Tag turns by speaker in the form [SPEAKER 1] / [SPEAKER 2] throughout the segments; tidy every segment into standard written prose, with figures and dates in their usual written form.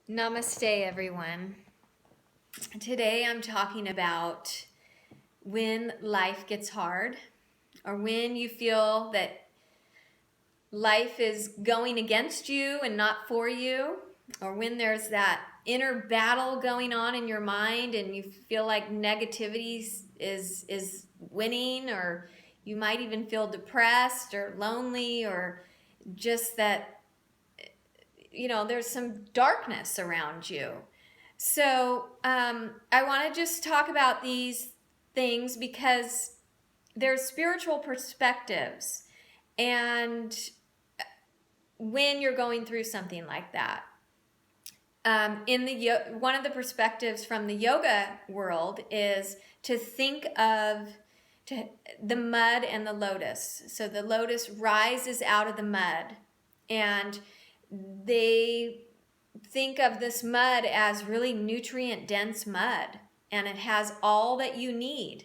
[SPEAKER 1] Namaste, everyone. Today I'm talking about when life gets hard or when you feel that life is going against you and not for you, or when there's that inner battle going on in your mind and you feel like negativity is winning, or you might even feel depressed or lonely, or just that there's some darkness around you. So I want to just talk about these things because they're spiritual perspectives. And when you're going through something like that, one of the perspectives from the yoga world is to think of the mud and the lotus. So the lotus rises out of the mud, and they think of this mud as really nutrient dense mud, and it has all that you need.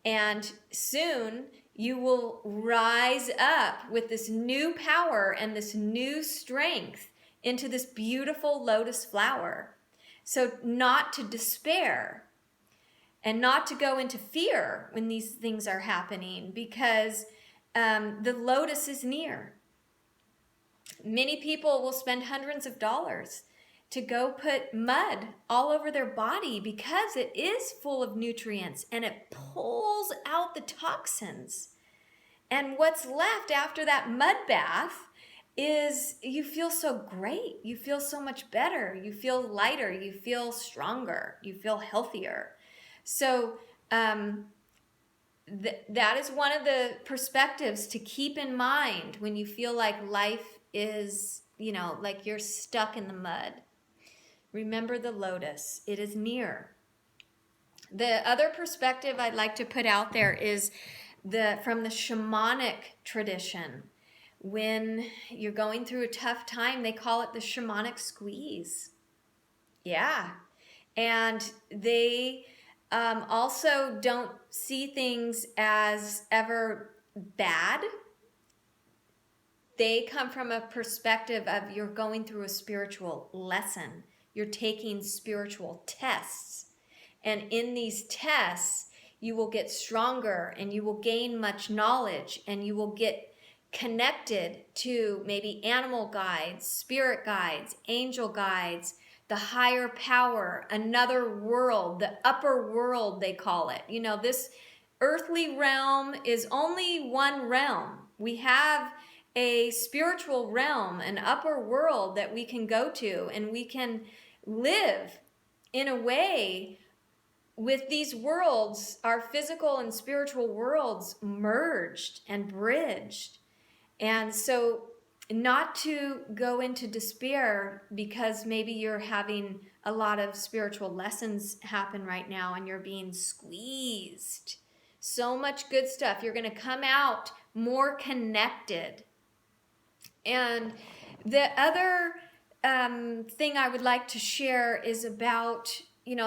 [SPEAKER 1] And soon you will rise up with this new power and this new strength into this beautiful lotus flower. So not to despair and not to go into fear when these things are happening, because the lotus is near. Many people will spend hundreds of dollars to go put mud all over their body because it is full of nutrients and it pulls out the toxins. And what's left after that mud bath is you feel so great. You feel so much better. You feel lighter. You feel stronger. You feel healthier. So that is one of the perspectives to keep in mind when you feel like life is, like you're stuck in the mud. Remember the lotus. It is near. The other perspective I'd like to put out there is from the shamanic tradition. When you're going through a tough time, they call it the shamanic squeeze. Yeah. And they also don't see things as ever bad. They come from a perspective of you're going through a spiritual lesson. You're taking spiritual tests. And in these tests, you will get stronger and you will gain much knowledge, and you will get connected to maybe animal guides, spirit guides, angel guides, the higher power, another world, the upper world, they call it. This earthly realm is only one realm. We have a spiritual realm, an upper world that we can go to, and we can live in a way with these worlds, our physical and spiritual worlds, merged and bridged. And so not to go into despair because maybe you're having a lot of spiritual lessons happen right now and you're being squeezed. So much good stuff. You're going to come out more connected. And the other thing I would like to share is about,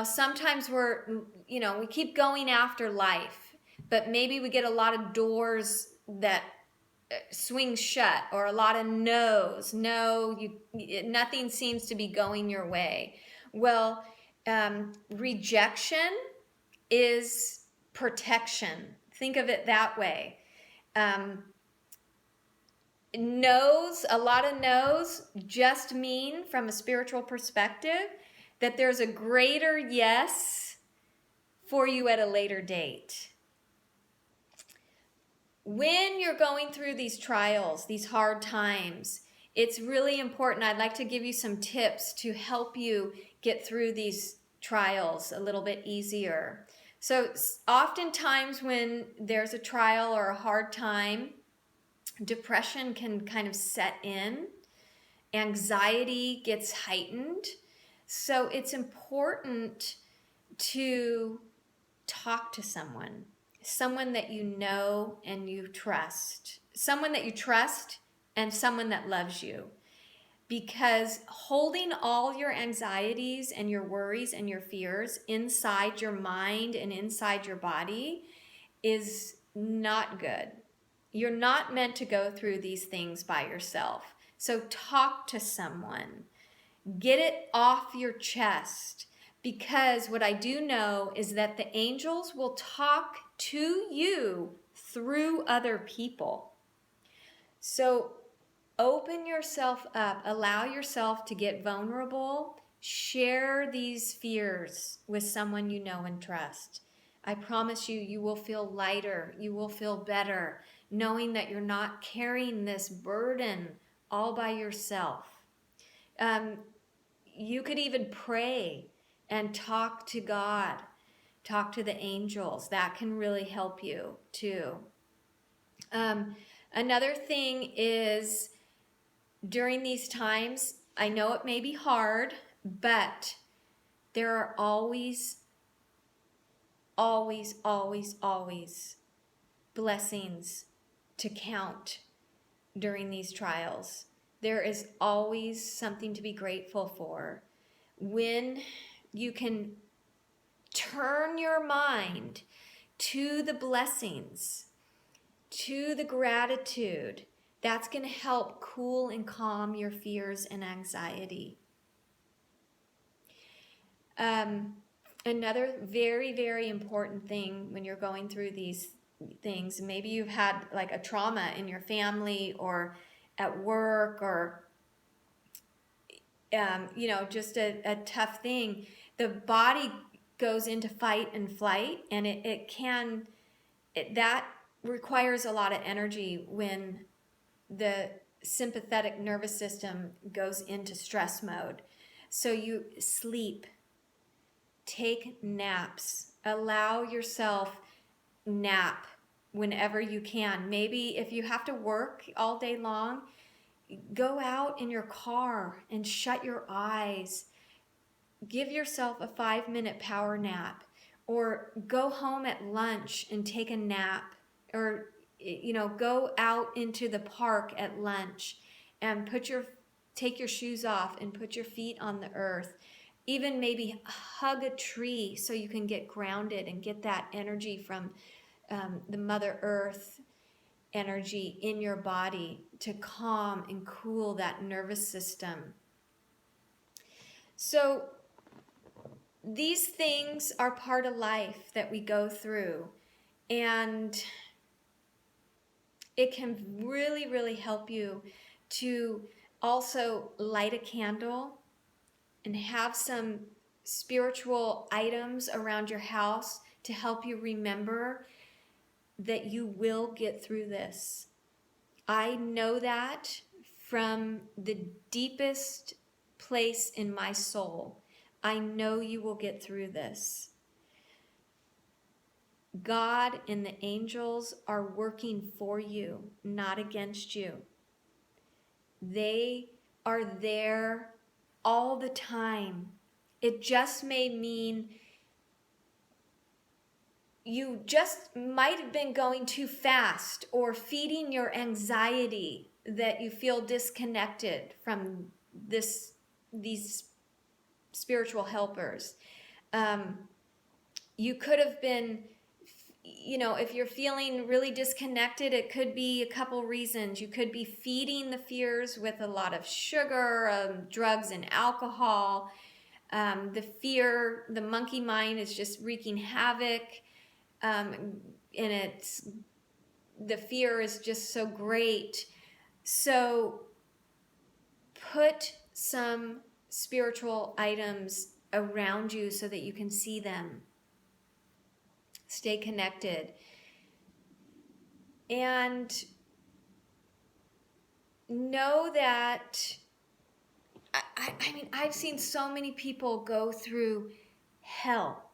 [SPEAKER 1] sometimes we keep going after life, but maybe we get a lot of doors that swing shut, or a lot of no's. Nothing seems to be going your way. Well, rejection is protection. Think of it that way. No's, a lot of no's just mean, from a spiritual perspective, that there's a greater yes for you at a later date. When you're going through these trials, these hard times, it's really important. I'd like to give you some tips to help you get through these trials a little bit easier. So oftentimes when there's a trial or a hard time, depression can kind of set in. Anxiety gets heightened. So it's important to talk to someone that you know and you trust. Someone that you trust and someone that loves you. Because holding all your anxieties and your worries and your fears inside your mind and inside your body is not good. You're not meant to go through these things by yourself. So talk to someone. Get it off your chest, because what I do know is that the angels will talk to you through other people. So open yourself up, allow yourself to get vulnerable, share these fears with someone you know and trust. I promise you, you will feel lighter, you will feel better, knowing that you're not carrying this burden all by yourself. You could even pray and talk to God, talk to the angels. That can really help you too. Another thing is, during these times, I know it may be hard, but there are always, always, always, always blessings to count during these trials. There is always something to be grateful for. When you can turn your mind to the blessings, to the gratitude, that's going to help cool and calm your fears and anxiety. Another very, very important thing when you're going through these things, maybe you've had like a trauma in your family or at work, or just a tough thing, the body goes into fight and flight, and that requires a lot of energy when the sympathetic nervous system goes into stress mode. So you sleep, take naps, allow yourself nap whenever you can. Maybe if you have to work all day long, go out in your car and shut your eyes. Give yourself a 5-minute power nap, or go home at lunch and take a nap, or go out into the park at lunch and take your shoes off and put your feet on the earth. Even maybe hug a tree so you can get grounded and get that energy from the Mother Earth energy in your body to calm and cool that nervous system. So these things are part of life that we go through, and it can really, really help you to also light a candle and have some spiritual items around your house to help you remember that you will get through this. I know that from the deepest place in my soul. I know you will get through this. God and the angels are working for you, not against you. They are there all the time. It just may mean you just might have been going too fast or feeding your anxiety, that you feel disconnected from these spiritual helpers. You could have been, if you're feeling really disconnected, it could be a couple reasons. You could be feeding the fears with a lot of sugar, drugs and alcohol. The monkey mind is just wreaking havoc. And the fear is just so great. So put some spiritual items around you so that you can see them. Stay connected. And know that, I've seen so many people go through hell.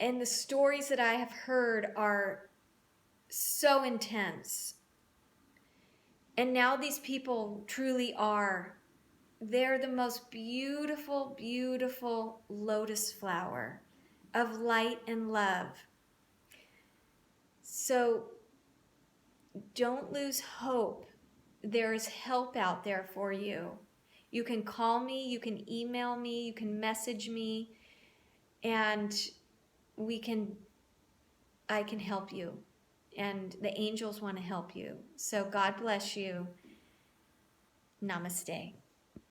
[SPEAKER 1] And the stories that I have heard are so intense. And now these people truly they're the most beautiful, beautiful lotus flower of light and love. So don't lose hope. There is help out there for you. You can call me, you can email me, you can message me, and I can help you, and the angels want to help you. So God bless you. Namaste.